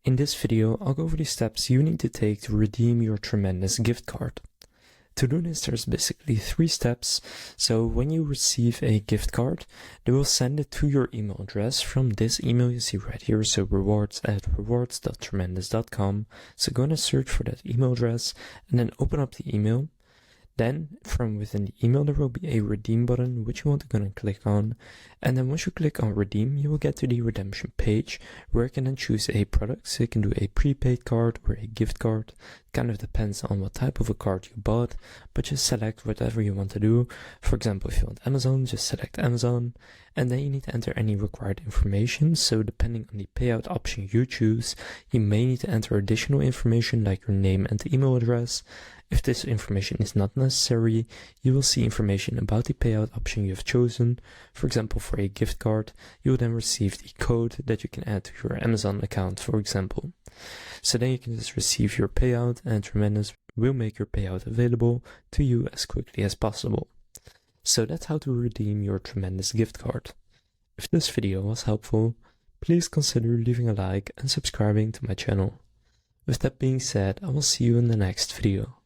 In this video, I'll go over the steps you need to take to redeem your Tremendous gift card. To do this, there's basically 3 steps. So when you receive a gift card, they will send it to your email address from this email you see right here, so rewards@rewards.tremendous.com. So go and search for that email address and then open up the email. Then from within the email there will be a redeem button which you want to go and click on, and then once you click on redeem you will get to the redemption page where you can then choose a product. So you can do a prepaid card or a gift card. It kind of depends on what type of a card you bought, but just select whatever you want to do. For example, if you want Amazon, just select Amazon, and then you need to enter any required information. So depending on the payout option you choose, you may need to enter additional information like your name and the email address. If this information is not necessary, you will see information about the payout option you have chosen. For example, for a gift card, you will then receive the code that you can add to your Amazon account, for example. So then you can just receive your payout, and Tremendous will make your payout available to you as quickly as possible. So that's how to redeem your Tremendous gift card. If this video was helpful, please consider leaving a like and subscribing to my channel. With that being said, I will see you in the next video.